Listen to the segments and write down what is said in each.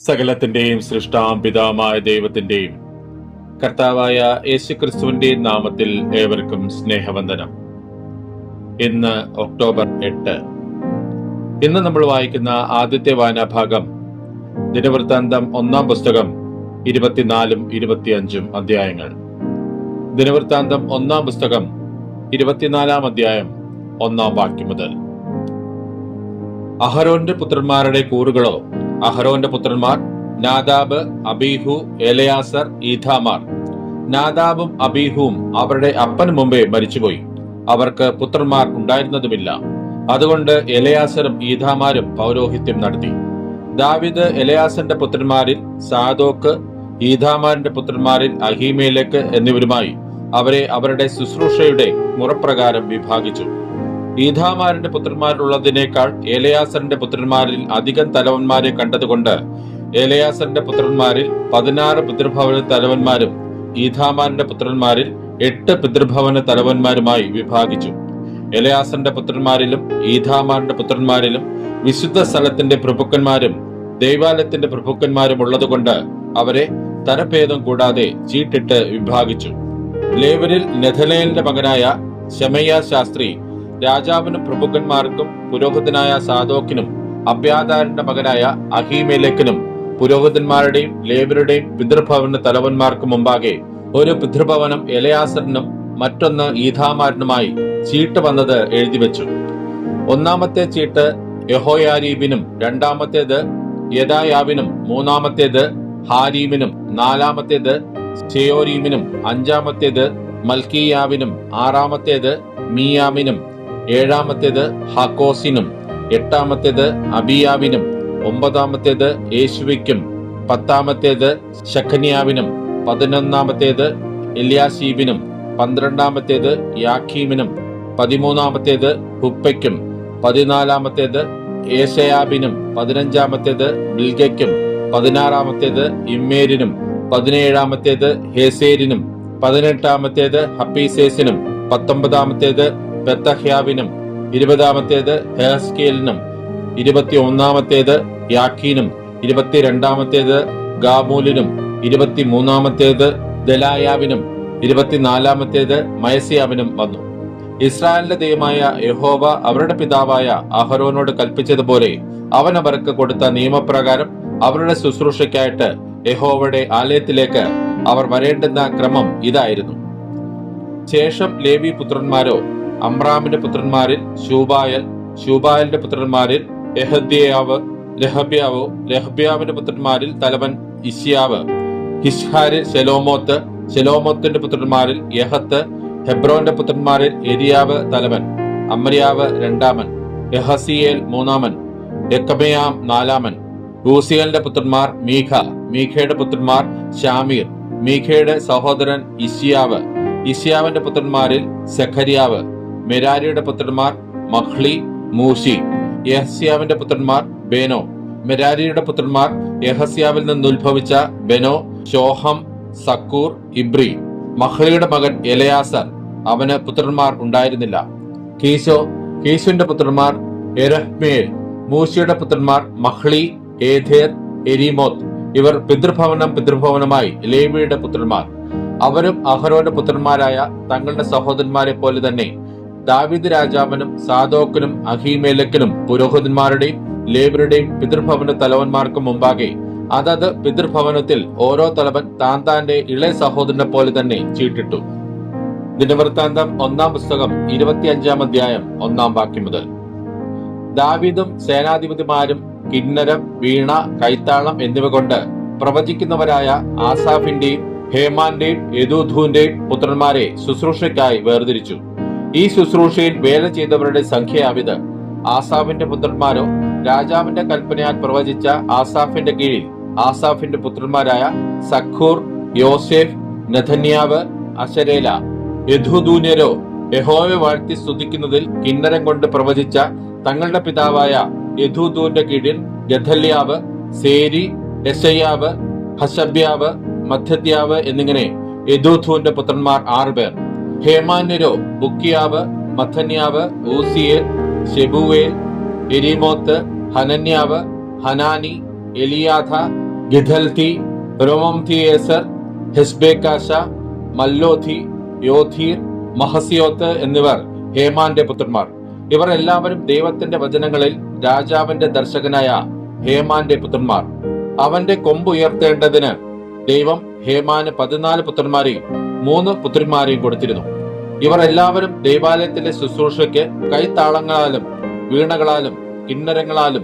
സകലത്തിന്റെയും സൃഷ്ടാം പിതാവായ ദൈവത്തിന്റെയും കർത്താവായ യേശുക്രിസ്തുവിന്റെയും നാമത്തിൽ ഏവർക്കും സ്നേഹവന്ദനം. ഇന്ന് ഒക്ടോബർ 8. ഇന്ന് നമ്മൾ വായിക്കുന്ന ആദ്യത്തെ വായനാഭാഗം ദിനവൃത്താന്തം 1-ാം പുസ്തകം 24-ഉം 25-ഉം അധ്യായങ്ങൾ. ദിനവൃത്താന്തം 1-ാം പുസ്തകം 24-ാം അധ്യായം 1-ാം വാക്യം മുതൽ. അഹരോന്റെ പുത്രന്മാരുടെ കൂറുകളോ? അഹരോന്റെ പുത്രന്മാർ നാദാബ്, അബീഹു, എലയാസർ, ഈഥാമാർ. നാദാബും അബീഹുവും അവരുടെ അപ്പന് മുമ്പേ മരിച്ചുപോയി. അവർക്ക് പുത്രന്മാർ ഉണ്ടായിരുന്നതുമില്ല. അതുകൊണ്ട് എലയാസറും ഈഥാമാരും പൗരോഹിത്യം നടത്തി. ദാവീദ് എലയാസറിന്റെ പുത്രന്മാരിൽ സാദോക്ക്, ഈഥാമാരിന്റെ പുത്രന്മാരിൽ അഹീമേലെക്ക് എന്നിവരുമായി അവരെ അവരുടെ ശുശ്രൂഷയുടെ മുറപ്രകാരം വിഭാഗിച്ചു. ഈഥാമാരിന്റെ പുത്രന്മാരുള്ളതിനേക്കാൾ എലയാസറിന്റെ പുത്രന്മാരിൽ അധികം തലവന്മാരെ കണ്ടതുകൊണ്ട് എലയാസറിന്റെ പുത്രന്മാരിൽ 16 പിതൃഭവന തലവന്മാരും ഈഥാമാരിന്റെ പുത്രന്മാരിൽ 8 പിതൃഭവന തലവന്മാരുമായി വിഭാഗിച്ചു. എലയാസറിന്റെ പുത്രന്മാരിലും ഈഥാമാരിന്റെ പുത്രന്മാരിലും വിശുദ്ധ സ്ഥലത്തിന്റെ പ്രഭുക്കന്മാരും ദൈവാലയത്തിന്റെ പ്രഭുക്കന്മാരും ഉള്ളതുകൊണ്ട് അവരെ തരഭേദം കൂടാതെ ചീട്ടിട്ട് വിഭാഗിച്ചു. ലേവരിൽ നെഥലേലിന്റെ മകനായ ശമയ്യ ശാസ്ത്രി രാജാവിനും പ്രഭുക്കന്മാർക്കും പുരോഹിതനായ സാദോക്കിനും അബ്യാഥാരിന്റെ മകനായ അഹീമേലെക്കിനും പുരോഹിതന്മാരുടെയും ലേവരുടെയും പിതൃഭവന തലവന്മാർക്കും മുമ്പാകെ ഒരു പിതൃഭവനം എലയാസറിനും മറ്റൊന്ന് ഈഥാമാരിനുമായി ചീട്ട് വന്നത് എഴുതിവെച്ചു. ഒന്നാമത്തെ ചീട്ട് യഹോയാരീബിനും, രണ്ടാമത്തേത് യെദായാവിനും, മൂന്നാമത്തേത് ഹാരീമിനും, നാലാമത്തേത് ശെയോരീമിനും, അഞ്ചാമത്തേത് മൽക്കീയാവിനും, ആറാമത്തേത് മീയാമിനും, ഏഴാമത്തേത് ഹാക്കോസിനും, എട്ടാമത്തേത് അബിയാവിനും, ഒമ്പതാമത്തേത് യേശുവയ്ക്കും, പത്താമത്തേത് ശഖനിയാവിനും, 11-ാമത്തേത് എല്യാശീബിനും, 12-ാമത്തേത് യാഖീമിനും, 13-ാമത്തേത് ഹുപ്പയ്ക്കും, 14-ാമത്തേത് ഏശയാബിനും, 15-ാമത്തേത് ബിൽഗയ്ക്കും, 16-ാമത്തേത് ഇമ്മേരിനും, 17-ാമത്തേത് ഹേസേരിനും, 18-ാമത്തേത് ഹപ്പീസേസിനും, 19-ാമത്തേത് പെത്തഹ്യാവിനും, 20-ാമത്തേത് ഹെസ്കേലിനും, 21-ാമത്തേത് യാഖീനും, 22-ാമത്തേത് ഗാമൂലിനും, 23-ാമത്തേത് ദലായാവിനും, 24-ാമത്തേത് മയസ്യാവിനും വന്നു. ഇസ്രായേലിന്റെ ദൈവമായ യഹോവ അവരുടെ പിതാവായ അഹരോനോട് കൽപ്പിച്ചതുപോലെ അവൻ അവർക്ക് കൊടുത്ത നിയമപ്രകാരം അവരുടെ ശുശ്രൂഷയ്ക്കായിട്ട് യഹോവയുടെ ആലയത്തിലേക്ക് അവർ വരേണ്ടുന്ന ക്രമം ഇതായിരുന്നു. ശേഷം ലേവി പുത്രന്മാരോ? അമ്രാമിന്റെ പുത്രന്മാരിൽ ശൂബായൽ, ശൂബായലിന്റെ പുത്രന്മാരിൽ യഹദ്യാവ്, രഹബ്യാവോ, രഹബ്യാവിന്റെ പുത്രന്മാരിൽ തലവൻ ഇശ്യാവ്, ഹിഷ്ഹാരിൽ ശെലോമോത്ത്, ശെലോമോത്തിന്റെ പുത്രന്മാരിൽ യഹത്ത്, ഹെബ്രോന്റെ പുത്രന്മാരിൽ എരിയാവ് തലവൻ, അമര്യാവ് രണ്ടാമൻ, യഹസിയേൽ മൂന്നാമൻ, യെക്കബെയാം നാലാമൻ. ഊസിയലിന്റെ പുത്രന്മാർ മീഖ, മീഖയുടെ പുത്രന്മാർ ഷാമീർ, മീഖയുടെ സഹോദരൻ ഇശ്യാവ്, ഇശ്യാവിന്റെ പുത്രന്മാരിൽ സെഖര്യാവ്. മെരാരിയുടെ പുത്രന്മാർ മഹ്ലി, മൂഷി. യഹസ്യാവിന്റെ പുത്രന്മാർ ബെനോ. മെരാരിയുടെ പുത്രന്മാർ യഹസ്യാവിൽ നിന്ന് ഉത്ഭവിച്ച ബെനോ, ശോഹം, സക്കൂർ, ഇബ്രി. മഹ്ലിയുടെ മകൻ എലയാസർ, അവന് പുത്രന്മാർ ഉണ്ടായിരുന്നില്ല. കീശോ, കീശുവിന്റെ പുത്രന്മാർ എരഹ്മേൽ. മൂശിയുടെ പുത്രന്മാർ മഹ്ലി, ഏഥേർ, എരിമോത്ത്. ഇവർ പിതൃഭവനമായി ലേവിയുടെ പുത്രന്മാർ. അവരും അഹരോന്റെ പുത്രന്മാരായ തങ്ങളുടെ സഹോദരന്മാരെ പോലെ തന്നെ ദാവീദ് രാജാവിനും സാദോക്കിനും അഹീമേലെക്കിനും പുരോഹിതന്മാരുടെയും ലേവരുടെയും പിതൃഭവന തലവന്മാർക്കും മുമ്പാകെ അതത് പിതൃഭവനത്തിൽ ഓരോ തലവൻ താന്റെ ഇളയ സഹോദരനെ പോലെ തന്നെ ചീട്ടിട്ടു. ദിനവൃത്താന്തം 1-ാം പുസ്തകം 25-ാം അധ്യായം 1-ാം വാക്യം മുതൽ. ദാവീദും സേനാധിപതിമാരും കിന്നരം, വീണ, കൈത്താളം എന്നിവ കൊണ്ട് പ്രവചിക്കുന്നവരായ ആസാഫിന്റെയും ഹേമാന്റെയും യെദൂഥൂന്റെയും പുത്രന്മാരെ ശുശ്രൂഷയ്ക്കായി വേർതിരിച്ചു. ഈ ശുശ്രൂഷയിൽ വേല ചെയ്തവരുടെ സംഖ്യയാവിത്. ആസാഫിന്റെ പുത്രന്മാരോ? രാജാവിന്റെ കൽപ്പനയാൽ പ്രവചിച്ച ആസാഫിന്റെ കീഴിൽ ആസാഫിന്റെ പുത്രന്മാരായ സഖൂർ, യോസേഫ്, നെഥന്യാവ്, അശരേല. യെദൂഥൂന്യരോ? യഹോവയെ വാഴ്ത്തി സ്തുതിക്കുന്നതിൽ കിന്നരം കൊണ്ട് പ്രവചിച്ച തങ്ങളുടെ പിതാവായ യെദൂഥൂന്റെ കീഴിൽ ഗഥല്യാവ്, സേരി, യെശയ്യാവ്, ഹശബ്യാവ്, മദ്ധ്യാവ് എന്നിങ്ങനെ യെദൂഥൂന്റെ പുത്രന്മാർ 6 പേർ. ഹേമാന്യരോ? ബുക്കിയാവ്, മഥന്യാവ്, ഊസിയേൽ, ഷെബുവേൽ, എരിമോത്ത്, ഹനന്യാവ്, ഹനാനി, എലിയാഥ, ഗിദൽതി, രോമംതിയേസർ, ഹെസ്ബേക്കാശ, മല്ലോഥി, യോഥീർ, മഹസിയോത്ത് എന്നിവർ ഹേമാന്റെ പുത്രന്മാർ. ഇവർ എല്ലാവരും ദൈവത്തിന്റെ വചനങ്ങളിൽ രാജാവിന്റെ ദർശകനായ ഹേമാന്റെ പുത്രന്മാർ. അവന്റെ കൊമ്പ് ഉയർത്തേണ്ടതിന് ദൈവം ഹേമാന് 14 പുത്രന്മാരെയും 3 പുത്രിമാരെയും കൊടുത്തിരുന്നു. ഇവർ എല്ലാവരും ദൈവാലയത്തിലെ ശുശ്രൂഷയ്ക്ക് കൈത്താളങ്ങളാലും വീണകളാലും കിന്നരങ്ങളാലും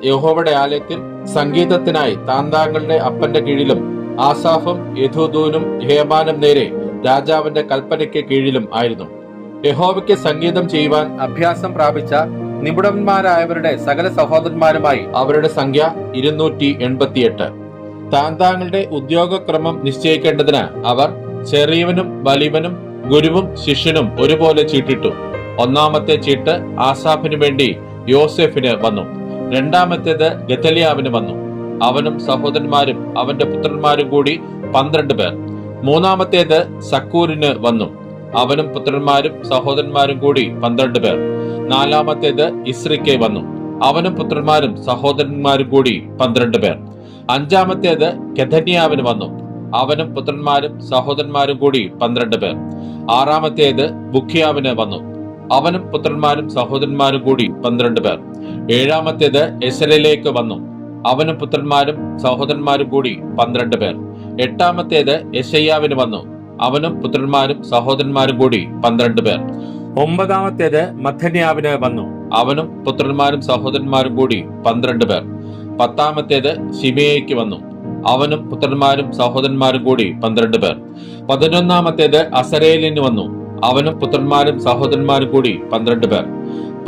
യഹോവയുടെ ആലയത്തിൽ സംഗീതത്തിനായി താന്താങ്ങളുടെ അപ്പന്റെ കീഴിലും ആസാഫും യദൂഥൂനും ഹേമാനും നേരെ രാജാവിന്റെ കൽപ്പനയ്ക്ക് കീഴിലും ആയിരുന്നു. യഹോവയ്ക്ക് സംഗീതം ചെയ്യുവാൻ അഭ്യാസം പ്രാപിച്ച നിപുണന്മാരായവരുടെ സകല സഹോദരന്മാരുമായി അവരുടെ സംഖ്യ 288. താന്താങ്ങളുടെ ഉദ്യോഗക്രമം നിശ്ചയിക്കേണ്ടതിന് അവർ ചെറിയവനും വലിയവനും ഗുരുവും ശിഷ്യനും ഒരുപോലെ ചീട്ടിട്ടു. ഒന്നാമത്തെ ചീട്ട് ആസാഫിനു വേണ്ടി യോസെഫിന് വന്നു. രണ്ടാമത്തേത് ഗദലിയാവിന് വന്നു. അവനും സഹോദരന്മാരും അവന്റെ പുത്രന്മാരും കൂടി 12 പേർ. മൂന്നാമത്തേത് സക്കൂരിന് വന്നു. അവനും പുത്രന്മാരും സഹോദരന്മാരും കൂടി 12 പേർ. നാലാമത്തേത് ഇസ്രിക്ക് വന്നു. അവനും പുത്രന്മാരും സഹോദരന്മാരും കൂടി 12 പേർ. അഞ്ചാമത്തേത് കെഥന്യാവിന് വന്നു. അവനും പുത്രന്മാരും സഹോദരന്മാരും കൂടി 12 പേർ. ആറാമത്തേത് ബുഖിയാവിന് വന്നു. അവനും പുത്രന്മാരും സഹോദരന്മാരും കൂടി 12 പേർ. ഏഴാമത്തേത് എസരയിലേക്ക് വന്നു. അവനും പുത്രന്മാരും സഹോദരന്മാരും കൂടി 12 പേർ. എട്ടാമത്തേത് യെശയ്യാവിന് വന്നു. അവനും പുത്രന്മാരും സഹോദരന്മാരും കൂടി 12 പേർ. ഒമ്പതാമത്തേത് മത്ഥന്യാവിന് വന്നു. അവനും പുത്രന്മാരും സഹോദരന്മാരും കൂടി 12 പേർ. പത്താമത്തേത് ശിമേയയ്ക്ക് വന്നു. അവനും പുത്രന്മാരും സഹോദരന്മാരും കൂടി 12 പേർ. 11ാമത്തേത് അസരേലിന് വന്നു. അവനും പുത്രന്മാരും സഹോദരന്മാരും കൂടി 12 പേർ.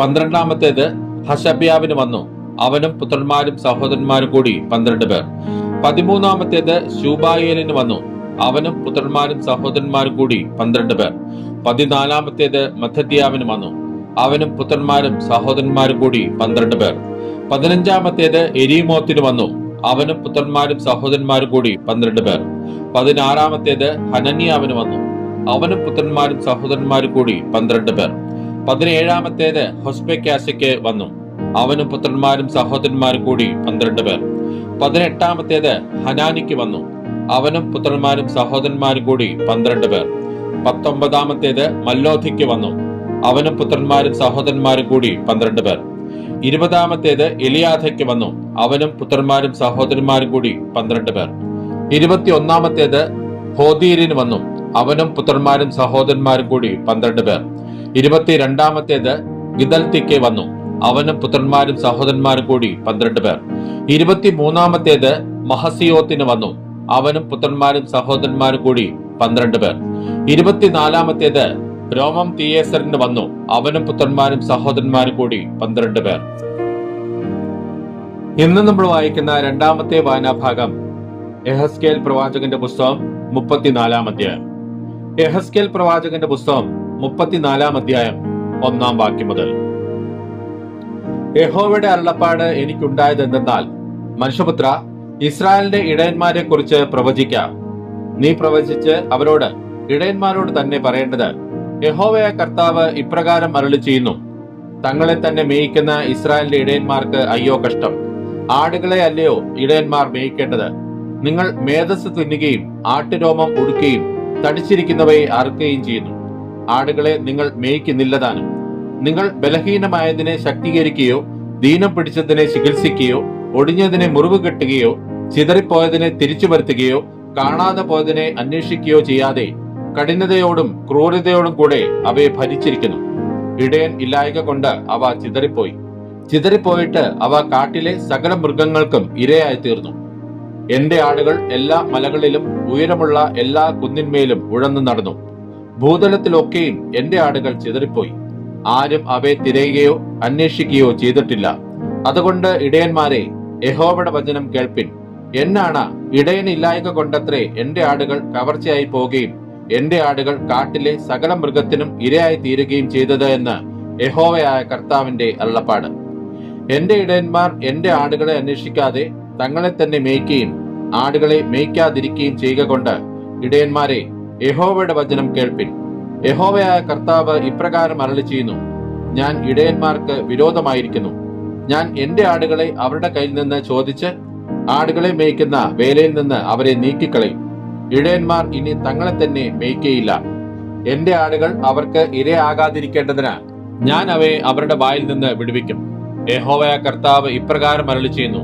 12ാമത്തേത് ഹശബ്യാവിന് വന്നു. അവനും പുത്രന്മാരും സഹോദരന്മാരും കൂടി 12 പേർ. 13ാമത്തേത് ശൂബായേലിന് വന്നു. അവനും പുത്രന്മാരും സഹോദരന്മാരും കൂടി 12 പേർ. 14ാമത്തേത് മത്ഥദ്യാവിന് വന്നു. അവനും പുത്രന്മാരും സഹോദരന്മാരും കൂടി 12 പേർ. 15ാമത്തേത് എരീമോത്തിന് വന്നു. അവനും പുത്രന്മാരും സഹോദരന്മാരും കൂടി 12 പേർ. 16ാമത്തേത് ഹനന്യാവിന് വന്നു. അവനും പുത്രന്മാരും സഹോദരന്മാരും കൂടി 12 പേർ. 17ാമത്തേത് ഹൊസ്ബെക്കാശയ്ക്ക് വന്നു. അവനും പുത്രന്മാരും സഹോദരന്മാരും കൂടി 12 പേർ. 18ാമത്തേത് ഹനാനിക്ക് വന്നു. അവനും പുത്രന്മാരും സഹോദരന്മാരും കൂടി 12 പേർ. 19ാമത്തേത് മല്ലോഥിക്ക് വന്നു. അവനും പുത്രന്മാരും സഹോദരന്മാരും കൂടി 12 പേർ. 20ാമത്തേത് എലിയാഥയ്ക്ക് വന്നു. അവനും പുത്രന്മാരും സഹോദരന്മാരും കൂടി 12 പേർ. 21ാമത്തേത് ഹോദീരിന് വന്നു. അവനും പുത്രന്മാരും സഹോദരന്മാരും കൂടി 12 പേർ. 22ാമത്തേത് ഗിദൽതിക്ക് വന്നു. അവനും പുത്രന്മാരും സഹോദരന്മാരും കൂടി 12 പേർ. 23ാമത്തേത് മഹസിയോത്തിന് വന്നു. അവനും പുത്രന്മാരും സഹോദരന്മാരും കൂടി 12 പേർ. 24ാമത്തേത് രോമംതിയേസറിന് വന്നു. അവനും പുത്രന്മാരും സഹോദരന്മാരും കൂടി 12 പേർ. ഇന്ന് നമ്മൾ വായിക്കുന്ന രണ്ടാമത്തെ വായനാഭാഗം യെഹെസ്കേൽ പ്രവാചകന്റെ പുസ്തകം 34-ാം അധ്യായം. യെഹെസ്കേൽ പ്രവാചകന്റെ പുസ്തകം 34-ാം അധ്യായം 1-ാം വാക്യം മുതൽ. യഹോവയുടെ അരുളപ്പാട് എനിക്കുണ്ടായത് എന്തെന്നാൽ, മനുഷ്യപുത്ര, ഇസ്രായേലിന്റെ ഇടയന്മാരെ കുറിച്ച് പ്രവചിക്കാം. നീ പ്രവചിച്ച് അവരോട്, ഇടയന്മാരോട് തന്നെ പറയേണ്ടത്, യഹോവയായ കർത്താവ് ഇപ്രകാരം അരുളി ചെയ്യുന്നു, തങ്ങളെ തന്നെ മേയിക്കുന്ന ഇസ്രായേലിന്റെ ഇടയന്മാർക്ക് അയ്യോ കഷ്ടം. ആടുകളെ അല്ലയോ ഇടയന്മാർ മേയിക്കേണ്ടത്? നിങ്ങൾ മേധസ് തിന്നുകയും ആട്ടുരോമം ഉടുക്കുകയും തടിച്ചിരിക്കുന്നവയെ അറുക്കുകയും ചെയ്യുന്നു. ആടുകളെ നിങ്ങൾ മേയിക്കുന്നില്ലതാനും. നിങ്ങൾ ബലഹീനമായതിനെ ശക്തീകരിക്കുകയോ ദീനം പിടിച്ചതിനെ ചികിത്സിക്കുകയോ ഒടിഞ്ഞതിനെ മുറിവ് കെട്ടുകയോ ചിതറിപ്പോയതിനെ തിരിച്ചു വരുത്തുകയോ കാണാതെ പോയതിനെ അന്വേഷിക്കുകയോ ചെയ്യാതെ കഠിനതയോടും ക്രൂരതയോടും കൂടെ അവയെ ഭരിച്ചിരിക്കുന്നു. ഇടയൻ ഇല്ലായ്ക കൊണ്ട് അവ ചിതറിപ്പോയിട്ട് അവ കാട്ടിലെ സകല മൃഗങ്ങൾക്കും ഇരയായി തീർന്നു. എന്റെ ആടുകൾ എല്ലാ മലകളിലും ഉയരമുള്ള എല്ലാ കുന്നിന്മേലും ഉഴന്നു നടന്നു. ഭൂതലത്തിലൊക്കെയും എന്റെ ആടുകൾ ചിതറിപ്പോയി. ആരും അവയെ തിരയുകയോ അന്വേഷിക്കുകയോ ചെയ്തിട്ടില്ല. അതുകൊണ്ട് ഇടയന്മാരെ, യഹോവയുടെ വചനം കേൾപ്പിൻ. എന്നാണ് ഇടയനില്ലായ്ക കൊണ്ടത്രേ എന്റെ ആടുകൾ കവർച്ചയായി പോവുകയും എന്റെ ആടുകൾ കാട്ടിലെ സകല മൃഗത്തിനും ഇരയായി തീരുകയും ചെയ്തത് എന്ന് യഹോവയായ കർത്താവിന്റെ അരുളപ്പാട്. എന്റെ ഇടയന്മാർ എന്റെ ആടുകളെ അന്വേഷിക്കാതെ തങ്ങളെ തന്നെ മേയ്ക്കുകയും ആടുകളെ മേയ്ക്കാതിരിക്കുകയും ചെയ്യുക കൊണ്ട്, ഇടയന്മാരെ, യഹോവയുടെ വചനം കേൾപ്പിൻ. യഹോവയായ കർത്താവ് ഇപ്രകാരം അരുളി ചെയ്യുന്നു, ഞാൻ ഇടയന്മാർക്ക് വിരോധമായിരിക്കുന്നു. ഞാൻ എന്റെ ആടുകളെ അവരുടെ കയ്യിൽ നിന്ന് ചോദിച്ച് ആടുകളെ മേയ്ക്കുന്ന വേലയിൽ നിന്ന് അവരെ നീക്കിക്കളയും. ഇടയന്മാർ ഇനി തങ്ങളെ തന്നെ മേയ്ക്കയില്ല. എന്റെ ആടുകൾ അവർക്ക് ഇരയാകാതിരിക്കേണ്ടതിന് ഞാൻ അവയെ അവരുടെ വായിൽ നിന്ന് വിടുവിക്കും. യഹോവയായ കർത്താവ് ഇപ്രകാരം അരുളിച്ചെയ്യുന്നു: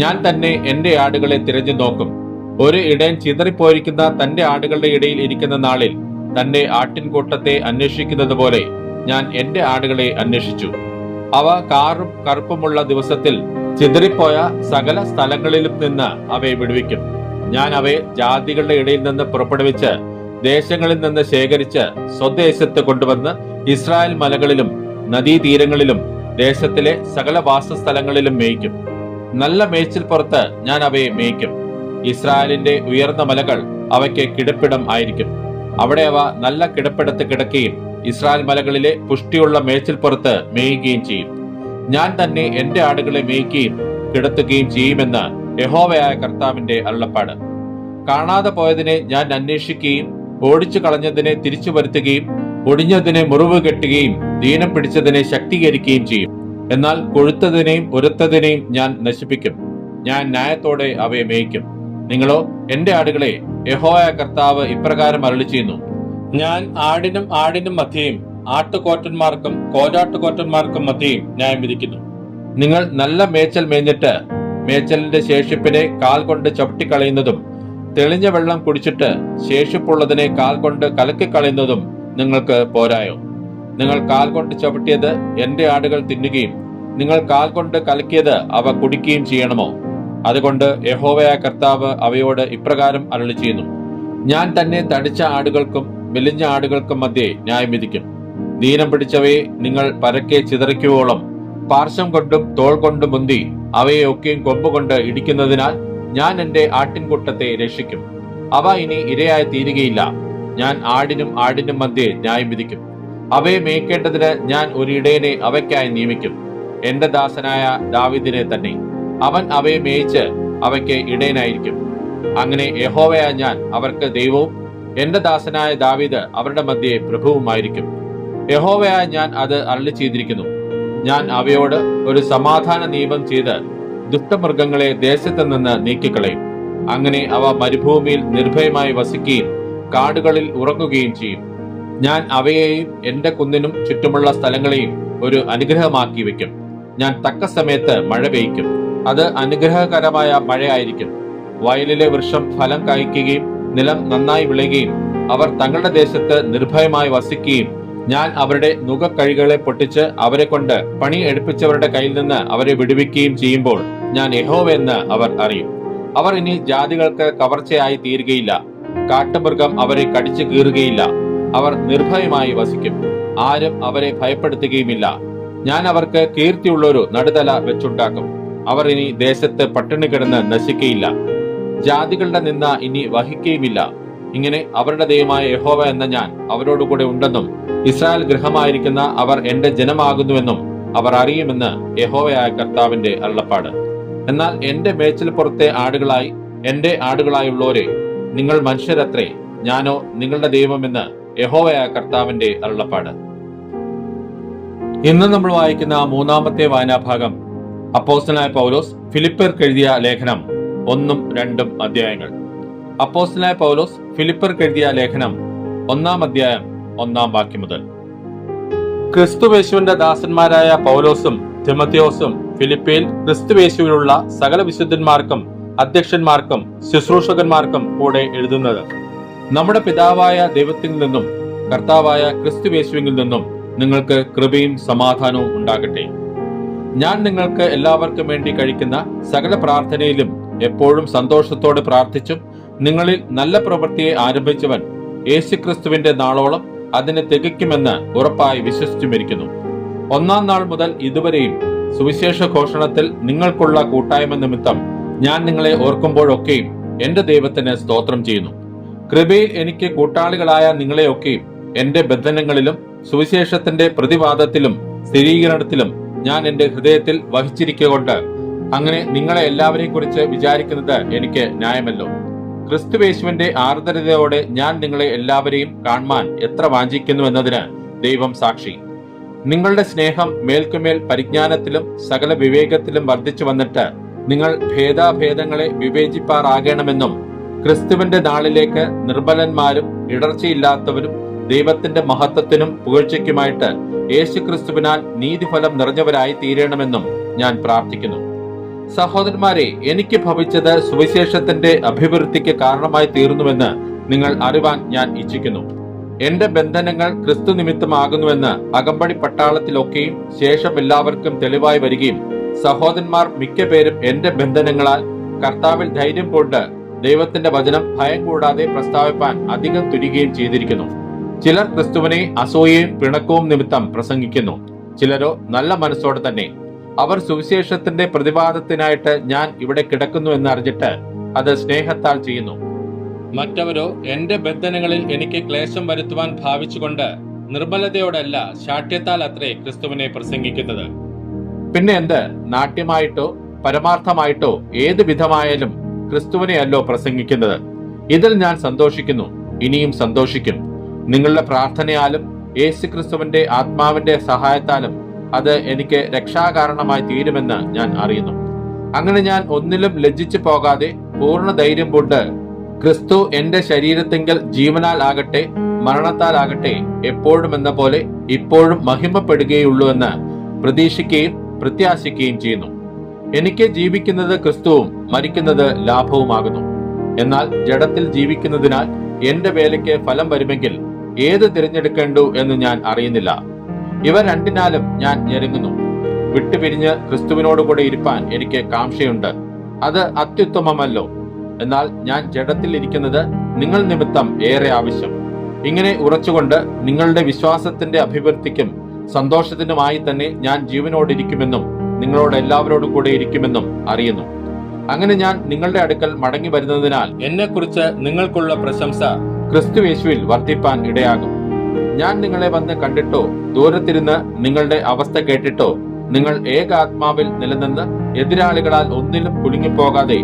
ഞാൻ തന്നെ എന്റെ ആടുകളെ തിരഞ്ഞു നോക്കും. ഒരു ഇടയൻ ചിതറിപ്പോയിരിക്കുന്ന തന്റെ ആടുകളുടെ ഇടയിൽ ഇരിക്കുന്ന നാളിൽ തന്റെ ആട്ടിൻകൂട്ടത്തെ അന്വേഷിക്കുന്നത് പോലെ ഞാൻ എന്റെ ആടുകളെ അന്വേഷിച്ചു. അവ കാറും കറുപ്പുമുള്ള ദിവസത്തിൽ ചിതറിപ്പോയ സകല സ്ഥലങ്ങളിലും നിന്ന് അവയെ വിടുവിക്കും. ഞാൻ അവയെ ജാതികളുടെ ഇടയിൽ നിന്ന് പുറപ്പെടുവിച്ച് ദേശങ്ങളിൽ നിന്ന് ശേഖരിച്ച് സ്വദേശത്ത് കൊണ്ടുവന്ന് ഇസ്രായേൽ മലകളിലും നദീതീരങ്ങളിലും ദേശത്തിലെ സകല വാസസ്ഥലങ്ങളിലും മേയ്ക്കും. നല്ല മേച്ചിൽ പുറത്ത് ഞാൻ അവയെ മേയ്ക്കും. ഇസ്രായേലിന്റെ ഉയർന്ന മലകൾ അവയ്ക്ക് കിടപ്പിടം ആയിരിക്കും. അവിടെ അവ നല്ല കിടപ്പിടത്ത് കിടക്കുകയും ഇസ്രായേൽ മലകളിലെ പുഷ്ടിയുള്ള മേച്ചിൽ പുറത്ത് മേയുകയും ചെയ്യും. ഞാൻ തന്നെ എന്റെ ആടുകളെ മേയ്ക്കുകയും കിടത്തുകയും ചെയ്യുമെന്ന് യഹോവയായ കർത്താവിന്റെ അരുളപ്പാട്. കാണാതെ പോയതിനെ ഞാൻ അന്വേഷിക്കുകയും ഓടിച്ചു കളഞ്ഞതിനെ തിരിച്ചു വരുത്തുകയും ഒടിഞ്ഞതിനെ മുറിവ് കെട്ടുകയും ദീനം പിടിച്ചതിനെ ശക്തീകരിക്കുകയും ചെയ്യും. എന്നാൽ കൊഴുത്തതിനെയും ഉരത്തതിനെയും ഞാൻ നശിപ്പിക്കും. ഞാൻ ന്യായത്തോടെ അവയെ മേയ്ക്കും. നിങ്ങളോ എന്റെ ആടുകളെ, യഹോവയായ കർത്താവ് ഇപ്രകാരം അരുളിച്ചെയ്യുന്നു: ഞാൻ ആടിനും മധ്യയും ആട്ടുകൊറ്റന്മാർക്കും കോലാട്ടുകൊറ്റന്മാർക്കും മധ്യയും ന്യായം വിധിക്കുന്നു. നിങ്ങൾ നല്ല മേച്ചൽ മേഞ്ഞിട്ട് മേച്ചലിന്റെ ശേഷിപ്പിനെ കാൽ കൊണ്ട് ചവിട്ടിക്കളയുന്നതും തെളിഞ്ഞ വെള്ളം കുടിച്ചിട്ട് ശേഷിപ്പുള്ളതിനെ കാൽ കൊണ്ട് കലക്കിക്കളയുന്നതും നിങ്ങൾക്ക് പോരായോ? നിങ്ങൾ കാൽ കൊണ്ട് ചവിട്ടിയത് എന്റെ ആടുകൾ തിന്നുകയും നിങ്ങൾ കാൽ കൊണ്ട് കലക്കിയത് അവ കുടിക്കുകയും ചെയ്യണമോ? അതുകൊണ്ട് യഹോവയായ കർത്താവ് അവയോട് ഇപ്രകാരം അരുളിച്ചെയ്യുന്നു: ഞാൻ തന്നെ തടിച്ച ആടുകൾക്കും മെലിഞ്ഞ ആടുകൾക്കും മധ്യേ ന്യായം വിധിക്കും. ദീനം പിടിച്ചവയെ നിങ്ങൾ പരക്കെ ചിതറിക്കുവോളം പാർശ്വം കൊണ്ടും തോൾ കൊണ്ടും മുന്തി അവയെ ഒക്കെയും കൊമ്പുകൊണ്ട് ഇടിക്കുന്നതിനാൽ ഞാൻ എന്റെ ആട്ടിൻകൂട്ടത്തെ രക്ഷിക്കും. അവ ഇനി ഇരയായി തീരുകയില്ല. ഞാൻ ആടിനും മധ്യേ ന്യായം വിധിക്കും. അവയെ മേയ്ക്കേണ്ടതിന് ഞാൻ ഒരു ഇടയനെ അവയ്ക്കായി നിയമിക്കും, എന്റെ ദാസനായ ദാവീദിനെ തന്നെ. അവൻ അവയെ മേയിച്ച് അവയ്ക്ക് ഇടയനായിരിക്കും. അങ്ങനെ യഹോവയായ ഞാൻ അവർക്ക് ദൈവവും എന്റെ ദാസനായ ദാവീദ് അവരുടെ മധ്യേ പ്രഭുവുമായിരിക്കും. യഹോവയായ ഞാൻ അത് അരുളി ചെയ്തിരിക്കുന്നു. ഞാൻ അവയോട് ഒരു സമാധാന നിയമം ചെയ്ത് ദുഷ്ടമൃഗങ്ങളെ ദേശത്ത് നിന്ന് നീക്കിക്കളയും. അങ്ങനെ അവ മരുഭൂമിയിൽ നിർഭയമായി വസിക്കുകയും കാടുകളിൽ ഉറങ്ങുകയും ചെയ്യും. ഞാൻ അവയെയും എന്റെ കുന്നിനും ചുറ്റുമുള്ള സ്ഥലങ്ങളെയും ഒരു അനുഗ്രഹമാക്കി വെക്കും. ഞാൻ തക്ക സമയത്ത് മഴ പെയ്യ്ക്കും. അത് അനുഗ്രഹകരമായ മഴയായിരിക്കും. വയലിലെ വൃക്ഷം ഫലം കായ്ക്കുകയും നിലം നന്നായി വിളയുകയും അവർ തങ്ങളുടെ ദേശത്ത് നിർഭയമായി വസിക്കുകയും ഞാൻ അവരുടെ നുകക്കഴികളെ പൊട്ടിച്ച് അവരെ കൊണ്ട് പണി എടുപ്പിച്ചവരുടെ കയ്യിൽ നിന്ന് അവരെ വിടുവിക്കുകയും ചെയ്യുമ്പോൾ ഞാൻ യഹോവയെന്ന് അവർ അറിയും. അവർ ഇനി ജാതികൾക്ക് കവർച്ചയായി തീരുകയില്ല. കാട്ടുമൃഗം അവരെ കടിച്ചു കീറുകയില്ല. അവർ നിർഭയമായി വസിക്കും. ആരും അവരെ ഭയപ്പെടുത്തുകയുമില്ല. ഞാൻ അവർക്ക് കീർത്തിയുള്ളൊരു നടുതല വെച്ചുണ്ടാക്കും. അവർ ഇനി ദേശത്ത് പട്ടിണി കിടന്ന് നശിക്കയില്ല. ജാതികളുടെ നിന്ന ഇനി വഹിക്കുകയുമില്ല. ഇങ്ങനെ അവരുടെ ദൈവമായ യഹോവ എന്ന ഞാൻ അവരോടുകൂടെ ഉണ്ടെന്നും ഇസ്രായേൽ ഗൃഹമായിരിക്കുന്ന അവർ എന്റെ ജനമാകുന്നുവെന്നും അവർ അറിയുമെന്ന് യഹോവയായ കർത്താവിന്റെ അരുളപ്പാട്. എന്നാൽ എന്റെ മേച്ചിൽ പുറത്തെ ആടുകളായി എന്റെ ആടുകളായുള്ളവരെ, നിങ്ങൾ മനുഷ്യരത്രേ, ഞാനോ നിങ്ങളുടെ ദൈവമെന്ന് യഹോവയായ കർത്താവിന്റെ അരുളപ്പാട്. ഇന്ന് നമ്മൾ വായിക്കുന്ന മൂന്നാമത്തെ വായനാഭാഗം അപ്പോസ്തലനായ പൗലോസ് ഫിലിപ്പിയർക്ക് എഴുതിയ ലേഖനം 1-2 അധ്യായങ്ങൾ. അപ്പോസ്തലനായ പൗലോസ് ഫിലിപ്പിയർക്ക് എഴുതിയ ലേഖനം 1 അധ്യായം 1 വാക്യം മുതൽ. ക്രിസ്തുയേശുവിന്റെ ദാസന്മാരായ പൗലോസും തിമോഥെയോസും ഫിലിപ്പിയിൽ ക്രിസ്തുയേശുവിലുള്ള സകല വിശുദ്ധന്മാർക്കും അധ്യക്ഷന്മാർക്കും ശുശ്രൂഷകന്മാർക്കും കൂടെ എഴുതുന്നത്: നമ്മുടെ പിതാവായ ദൈവത്തിൽ നിന്നും കർത്താവായ ക്രിസ്തുയേശുവിൽ നിന്നും നിങ്ങൾക്ക് കൃപയും സമാധാനവും ഉണ്ടാകട്ടെ. ഞാൻ നിങ്ങൾക്ക് എല്ലാവർക്കും വേണ്ടി കഴിക്കുന്ന സകല പ്രാർത്ഥനയിലും എപ്പോഴും സന്തോഷത്തോടെ പ്രാർത്ഥിച്ചും നിങ്ങളിൽ നല്ല പ്രവൃത്തിയെ ആരംഭിച്ചവൻ യേശുക്രിസ്തുവിന്റെ നാളോളം അതിനെ തികയ്ക്കുമെന്ന് ഉറപ്പായി വിശ്വസിച്ചുമിരിക്കുന്നു. 1 നാൾ മുതൽ ഇതുവരെയും സുവിശേഷ ഘോഷണത്തിൽ നിങ്ങൾക്കുള്ള കൂട്ടായ്മ നിമിത്തം ഞാൻ നിങ്ങളെ ഓർക്കുമ്പോഴൊക്കെയും എന്റെ ദൈവത്തിന് സ്തോത്രം ചെയ്യുന്നു. കൃപയിൽ എനിക്ക് കൂട്ടാളികളായ നിങ്ങളെയൊക്കെയും എന്റെ ബന്ധനങ്ങളിലും സുവിശേഷത്തിന്റെ പ്രതിവാദത്തിലും സ്ഥിരീകരണത്തിലും ഞാൻ എന്റെ ഹൃദയത്തിൽ വഹിച്ചിരിക്കൊണ്ട് അങ്ങനെ നിങ്ങളെ എല്ലാവരെയും കുറിച്ച് വിചാരിക്കുന്നത് എനിക്ക് ന്യായമല്ലോ. ക്രിസ്തുയേശുവിന്റെ ആർദ്രതയോടെ ഞാൻ നിങ്ങളെ എല്ലാവരെയും കാണുവാൻ എത്ര വാഞ്ചിക്കുന്നു എന്നതിന് ദൈവം സാക്ഷി. നിങ്ങളുടെ സ്നേഹം മേൽക്കുമേൽ പരിജ്ഞാനത്തിലും സകല വിവേകത്തിലും വർദ്ധിച്ചു വന്നിട്ട് നിങ്ങൾ ഭേദാഭേദങ്ങളെ വിവേചിപ്പാറാകണമെന്നും ക്രിസ്തുവിന്റെ നാളിലേക്ക് നിർമ്മലന്മാരും ഇടർച്ചയില്ലാത്തവരും ദൈവത്തിന്റെ മഹത്വത്തിനും പുകഴ്ചയ്ക്കുമായിട്ട് യേശുക്രിസ്തുവിനാൽ നീതിഫലം നിറഞ്ഞവരായി തീരണമെന്നും ഞാൻ പ്രാർത്ഥിക്കുന്നു. സഹോദരന്മാരെ, എനിക്ക് ഭവിച്ചത് സുവിശേഷത്തിന്റെ അഭിവൃദ്ധിക്ക് കാരണമായി തീർന്നുവെന്ന് നിങ്ങൾ അറിവാൻ ഞാൻ ഇച്ഛിക്കുന്നു. എന്റെ ബന്ധനങ്ങൾ ക്രിസ്തു നിമിത്തമാകുന്നുവെന്ന് അകമ്പടി പട്ടാളത്തിലൊക്കെയും ശേഷം എല്ലാവർക്കും തെളിവായി വരികയും സഹോദരന്മാർ മിക്ക പേരും എന്റെ ബന്ധനങ്ങളാൽ കർത്താവിൽ ധൈര്യം കൊണ്ട് ദൈവത്തിന്റെ വചനം ഭയം കൂടാതെ പ്രസ്താവിപ്പാൻ അധികം തുനിയുകയും ചെയ്തിരിക്കുന്നു. ചിലർ ക്രിസ്തുവിനെ അസൂയയും പിണക്കവും നിമിത്തം പ്രസംഗിക്കുന്നു, ചിലരോ നല്ല മനസ്സോടെ തന്നെ. അവർ സുവിശേഷത്തിന്റെ പ്രതിവാദത്തിനായിട്ട് ഞാൻ ഇവിടെ കിടക്കുന്നു എന്ന് അറിഞ്ഞിട്ട് അത് സ്നേഹത്താൽ ചെയ്യുന്നു. മറ്റവരോ എന്റെ ബന്ധനങ്ങളിൽ എനിക്ക് ക്ലേശം വരുത്തുവാൻ ഭാവിച്ചുകൊണ്ട് നിർമ്മലതയോടല്ല ശാഠ്യത്താൽ അത്രേ ക്രിസ്തുവിനെ പ്രസംഗിക്കുന്നത്. പിന്നെ എന്ത്, നാട്യമായിട്ടോ പരമാർത്ഥമായിട്ടോ ഏതു വിധമായാലും ക്രിസ്തുവിനെയല്ലോ പ്രസംഗിക്കുന്നത്. ഇതിൽ ഞാൻ സന്തോഷിക്കുന്നു, ഇനിയും സന്തോഷിക്കും. നിങ്ങളുടെ പ്രാർത്ഥനയാലും യേശുക്രിസ്തുവിന്റെ ആത്മാവിന്റെ സഹായത്താലും അത് എനിക്ക് രക്ഷാകാരണമായി തീരുമെന്ന് ഞാൻ അറിയുന്നു. അങ്ങനെ ഞാൻ ഒന്നിലും ലജ്ജിച്ചു പോകാതെ പൂർണ്ണ ധൈര്യം കൊണ്ട് ക്രിസ്തു എന്റെ ശരീരത്തിങ്കൽ ജീവനാൽ ആകട്ടെ മരണത്താൽ ആകട്ടെ എപ്പോഴും എന്ന പോലെ ഇപ്പോഴും മഹിമപ്പെടുകയുള്ളൂ എന്ന് പ്രതീക്ഷിക്കുകയും പ്രത്യാശിക്കുകയും ചെയ്യുന്നു. എനിക്ക് ജീവിക്കുന്നത് ക്രിസ്തുവും മരിക്കുന്നത് ലാഭവുമാകുന്നു. എന്നാൽ ജഡത്തിൽ ജീവിക്കുന്നതിനാൽ എന്റെ വേലയ്ക്ക് ഫലം വരുമെങ്കിൽ ഏത് തിരഞ്ഞെടുക്കേണ്ടു എന്ന് ഞാൻ അറിയുന്നില്ല. ഇവ രണ്ടിനാലും ഞാൻ ഞെരുങ്ങുന്നു. വിട്ടുപിരിഞ്ഞ് ക്രിസ്തുവിനോടുകൂടെ ഇരിപ്പാൻ എനിക്ക് കാംക്ഷയുണ്ട്. അത് അത്യുത്തമമല്ലോ. എന്നാൽ ഞാൻ ജഡത്തിൽ ഇരിക്കുന്നത് നിങ്ങൾ നിമിത്തം ഏറെ ആവശ്യം. ഇങ്ങനെ ഉറച്ചുകൊണ്ട് നിങ്ങളുടെ വിശ്വാസത്തിന്റെ അഭിവൃദ്ധിക്കും സന്തോഷത്തിനുമായി തന്നെ ഞാൻ ജീവനോടിരിക്കുമെന്നും നിങ്ങളോട് എല്ലാവരോടും കൂടെ ഇരിക്കുമെന്നും അറിയുന്നു. അങ്ങനെ ഞാൻ നിങ്ങളുടെ അടുക്കൽ മടങ്ങി വരുന്നതിനാൽ എന്നെക്കുറിച്ച് നിങ്ങൾക്കുള്ള പ്രശംസ ക്രിസ്തുയേശുവിൽ വർദ്ധിപ്പാൻ ഇടയാകും. ഞാൻ നിങ്ങളെ വന്ന് കണ്ടിട്ടോ ദൂരത്തിരുന്ന് നിങ്ങളുടെ അവസ്ഥ കേട്ടിട്ടോ നിങ്ങൾ ഏക ആത്മാവിൽ നിലനിന്ന് എതിരാളികളാൽ ഒന്നിലും കുലുങ്ങിപ്പോകാതെ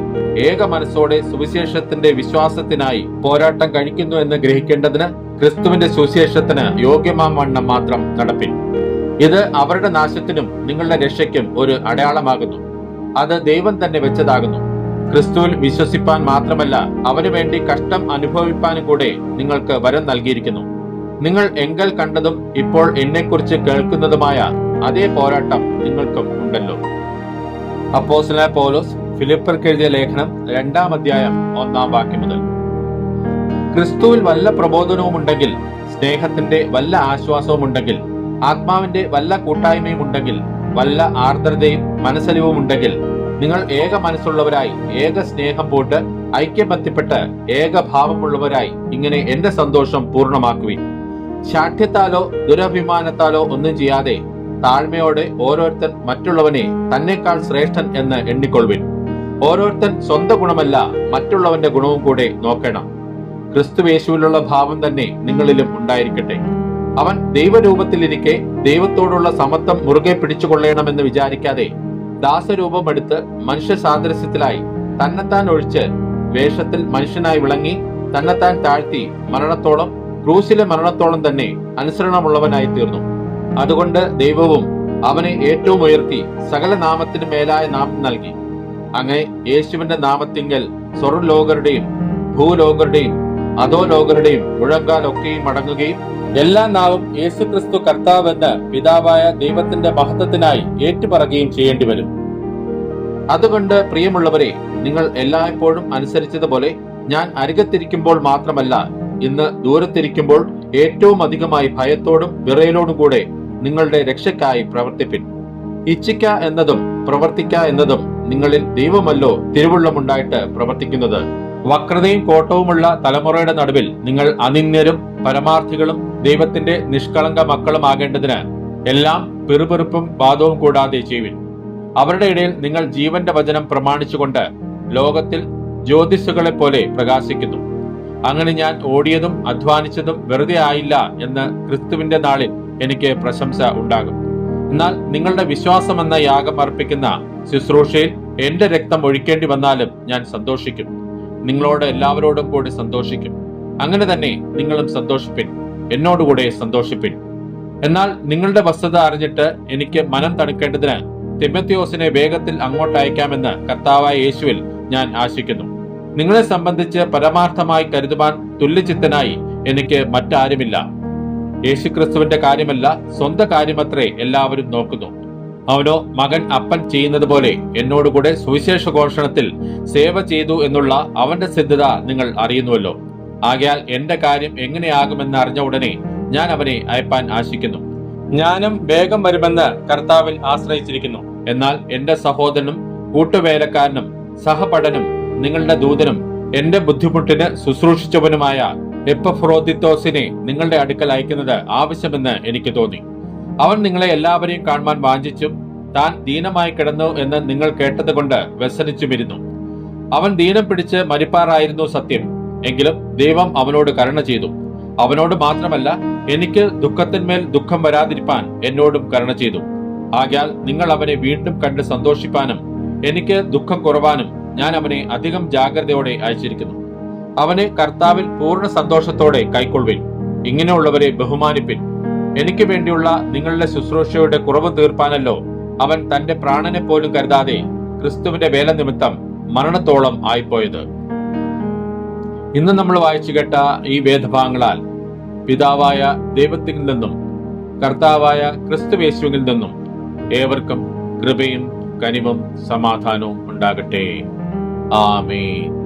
ഏക മനസ്സോടെ സുവിശേഷത്തിന്റെ വിശ്വാസത്തിനായി പോരാട്ടം കഴിക്കുന്നു എന്ന് ഗ്രഹിക്കേണ്ടതിന് ക്രിസ്തുവിന്റെ സുവിശേഷത്തിന് യോഗ്യമാം വണ്ണം മാത്രം നടപ്പിൻ. ഇത് അവരുടെ നാശത്തിനും നിങ്ങളുടെ രക്ഷയ്ക്കും ഒരു അടയാളമാകുന്നു. അത് ദൈവം തന്നെ വെച്ചതാകുന്നു. ക്രിസ്തുവിൽ വിശ്വസിപ്പാൻ മാത്രമല്ല അവന് വേണ്ടി കഷ്ടം അനുഭവിപ്പാനും കൂടെ നിങ്ങൾക്ക് വരം നൽകിയിരിക്കുന്നു. നിങ്ങൾ എങ്കൽ കണ്ടതും ഇപ്പോൾ എന്നെക്കുറിച്ച് കേൾക്കുന്നതുമായ അതേ പോരാട്ടം നിങ്ങൾക്കും ഉണ്ടല്ലോ. അപ്പോസ്തലനായ പൗലോസ് ഫിലിപ്പർക്ക് എഴുതിയ ലേഖനം 2-ാം അധ്യായം 1-ാം വാക്യം മുതൽ. ക്രിസ്തുവിൽ വല്ല പ്രബോധനവും ഉണ്ടെങ്കിൽ, സ്നേഹത്തിന്റെ വല്ല ആശ്വാസവും ഉണ്ടെങ്കിൽ, ആത്മാവിന്റെ വല്ല കൂട്ടായ്മയും ഉണ്ടെങ്കിൽ, വല്ല ആർദ്രതയും മനസ്സലിവും ഉണ്ടെങ്കിൽ, നിങ്ങൾ ഏക മനസ്സുള്ളവരായി ഏക സ്നേഹം പൂട്ട് ഐക്യബന്ധപ്പെട്ട് ഏകഭാവമുള്ളവരായി ഇങ്ങനെ എന്റെ സന്തോഷം പൂർണ്ണമാക്കുവിൻ. ശാഠ്യത്താലോ ദുരഭിമാനത്താലോ ഒന്നും ചെയ്യാതെ താഴ്മയോടെ ഓരോരുത്തൻ മറ്റുള്ളവനെ തന്നെക്കാൾ ശ്രേഷ്ഠൻ എന്ന് എണ്ണിക്കൊള്ളുവിൻ. ഓരോരുത്തൻ സ്വന്തം ഗുണമല്ല മറ്റുള്ളവന്റെ ഗുണവും കൂടെ നോക്കണം. ക്രിസ്തുയേശുവിലുള്ള ഭാവം തന്നെ നിങ്ങളിലും ഉണ്ടായിരിക്കട്ടെ. അവൻ ദൈവരൂപത്തിലിരിക്കെ ദൈവത്തോടുള്ള സമത്വം മുറുകെ പിടിച്ചുകൊള്ളണമെന്ന് വിചാരിക്കാതെ ദാസരൂപമെടുത്ത് മനുഷ്യ സാദൃശ്യത്തിലായി തന്നെത്താൻ ഒഴിച്ച് വേഷത്തിൽ മനുഷ്യനായി വിളങ്ങി തന്നെത്താൻ താഴ്ത്തി മരണത്തോളം, ക്രൂശിലെ മരണത്തോളം തന്നെ അനുസരണമുള്ളവനായി തീർന്നു. അതുകൊണ്ട് ദൈവവും അവനെ ഏറ്റവും ഉയർത്തി സകല നാമത്തിനു മേലായ നാമം നൽകി. അങ്ങനെ യേശുവിന്റെ നാമത്തിങ്കൽ സ്വർലോകരുടെയും ഭൂലോകരുടെയും അധോലോകരുടെയും മുഴങ്കാലൊക്കെയും അടങ്ങുകയും എല്ലാ നാവും യേശുക്രിസ്തു കർത്താവെന്ന് പിതാവായ ദൈവത്തിന്റെ മഹത്വത്തിനായി ഏറ്റുപറയുകയും ചെയ്യേണ്ടി വരും. അതുകൊണ്ട് പ്രിയമുള്ളവരെ, നിങ്ങൾ എല്ലായ്പ്പോഴും അനുസരിച്ചതുപോലെ ഞാൻ അരികത്തിരിക്കുമ്പോൾ മാത്രമല്ല, ഇന്ന് ദൂരത്തിരിക്കുമ്പോൾ ഏറ്റവും അധികമായി ഭയത്തോടും വിറയലോടും കൂടെ നിങ്ങളുടെ രക്ഷയ്ക്കായി പ്രവർത്തിപ്പിൻ. ഇച്ഛിക്ക എന്നതും പ്രവർത്തിക്ക എന്നതും നിങ്ങളിൽ ദൈവമല്ലോ തിരുവുള്ളമുണ്ടായിട്ട് പ്രവർത്തിക്കുന്നത്. വക്രതയും കോട്ടവുമുള്ള തലമുറയുടെ നടുവിൽ നിങ്ങൾ അനിന്യരും പരമാർത്ഥികളും ദൈവത്തിന്റെ നിഷ്കളങ്ക മക്കളുമാകേണ്ടതിന് എല്ലാം പിറുപിറുപ്പും വാദവും കൂടാതെ ചെയ്യുവിൻ. അവരുടെ ഇടയിൽ നിങ്ങൾ ജീവന്റെ വചനം പ്രമാണിച്ചുകൊണ്ട് ലോകത്തിൽ ജ്യോതിസ്സുകളെ പോലെ പ്രകാശിക്കുന്നു. അങ്ങനെ ഞാൻ ഓടിയതും അധ്വാനിച്ചതും വെറുതെ ആയില്ല എന്ന് ക്രിസ്തുവിന്റെ നാളിൽ എനിക്ക് പ്രശംസ ഉണ്ടാകും. എന്നാൽ നിങ്ങളുടെ വിശ്വാസമെന്ന യാഗം അർപ്പിക്കുന്ന ശുശ്രൂഷയിൽ എന്റെ രക്തം ഒഴിക്കേണ്ടി വന്നാലും ഞാൻ സന്തോഷിക്കും. നിങ്ങളോട് എല്ലാവരോടും കൂടി സന്തോഷിക്കും. അങ്ങനെ തന്നെ നിങ്ങളും സന്തോഷിപ്പിൻ, എന്നോടുകൂടെ സന്തോഷിപ്പിൻ. എന്നാൽ നിങ്ങളുടെ വസ്തുത അറിഞ്ഞിട്ട് എനിക്ക് മനം തണുക്കേണ്ടതിന് തിമോഥെയോസിനെ വേഗത്തിൽ അങ്ങോട്ട് അയക്കാമെന്ന് കർത്താവായ യേശുവിൽ ഞാൻ ആശിക്കുന്നു. നിങ്ങളെ സംബന്ധിച്ച് പരമാർത്ഥമായി കരുതുവാൻ തുല്യചിത്തനായി എനിക്ക് മറ്റാരുമില്ല. യേശുക്രിസ്തുവിന്റെ കാര്യമല്ല, സ്വന്തം കാര്യമത്രേ എല്ലാവരും നോക്കുന്നു. അവനോ മകൻ അപ്പൻ ചെയ്യുന്നത് പോലെ എന്നോടുകൂടെ സുവിശേഷ ഘോഷണത്തിൽ സേവ ചെയ്തു എന്നുള്ള അവന്റെ സിദ്ധത നിങ്ങൾ അറിയുന്നുവല്ലോ. ആകയാൽ എന്റെ കാര്യം എങ്ങനെയാകുമെന്ന് അറിഞ്ഞ ഉടനെ ഞാൻ അവനെ അയപ്പാൻ ആശിക്കുന്നു. ഞാനും വേഗം വരുമെന്ന് കർത്താവിൽ ആശ്രയിച്ചിരിക്കുന്നു. എന്നാൽ എന്റെ സഹോദരനും കൂട്ടുവേലക്കാരനും സഹപഠനും നിങ്ങളുടെ ദൂതനും എന്റെ ബുദ്ധിമുട്ടിന് ശുശ്രൂഷിച്ചവനുമായ എപ്പഫ്രോദിത്തോസിനെ നിങ്ങളുടെ അടുക്കൽ അയക്കുന്നത് ആവശ്യമെന്ന് എനിക്ക് തോന്നി. അവൻ നിങ്ങളെ എല്ലാവരെയും കാണുവാൻ വാഞ്ചിച്ചും താൻ ദീനമായി കിടന്നു എന്ന് നിങ്ങൾ കേട്ടത് കൊണ്ട് വ്യസനിച്ചുമിരുന്നു. അവൻ ദീനം പിടിച്ച് മരിപ്പാറായിരുന്നു സത്യം. എങ്കിലും ദൈവം അവനോട് കരുണ ചെയ്തു. അവനോട് മാത്രമല്ല, എനിക്ക് ദുഃഖത്തിന്മേൽ ദുഃഖം വരാതിരിപ്പാൻ എന്നോടും കരുണ ചെയ്തു. ആകയാൽ നിങ്ങൾ അവനെ വീണ്ടും കണ്ട് സന്തോഷിപ്പാനും എനിക്ക് ദുഃഖം കുറവാനും ഞാൻ അവനെ അധികം ജാഗ്രതയോടെ അയച്ചിരിക്കുന്നു. അവനെ കർത്താവിൽ പൂർണ്ണ സന്തോഷത്തോടെ കൈക്കൊള്ളുവിൻ. ഇങ്ങനെയുള്ളവരെ ബഹുമാനിപ്പിൻ. എനിക്ക് വേണ്ടിയുള്ള നിങ്ങളുടെ ശുശ്രൂഷയുടെ കുറവ് തീർപ്പാനല്ലോ അവൻ തന്റെ പ്രാണനെ പോലും കരുതാതെ ക്രിസ്തുവിന്റെ വേല നിമിത്തം മരണത്തോളം ആയിപ്പോയത്. ഇന്ന് നമ്മൾ വായിച്ചു കേട്ട ഈ വേദഭാഗങ്ങളാൽ പിതാവായ ദൈവത്തിൽ നിന്നും കർത്താവായ ക്രിസ്തുയേശുവിൽ നിന്നും ഏവർക്കും കൃപയും കനിവും സമാധാനവും ഉണ്ടാകട്ടെ. ആമേൻ.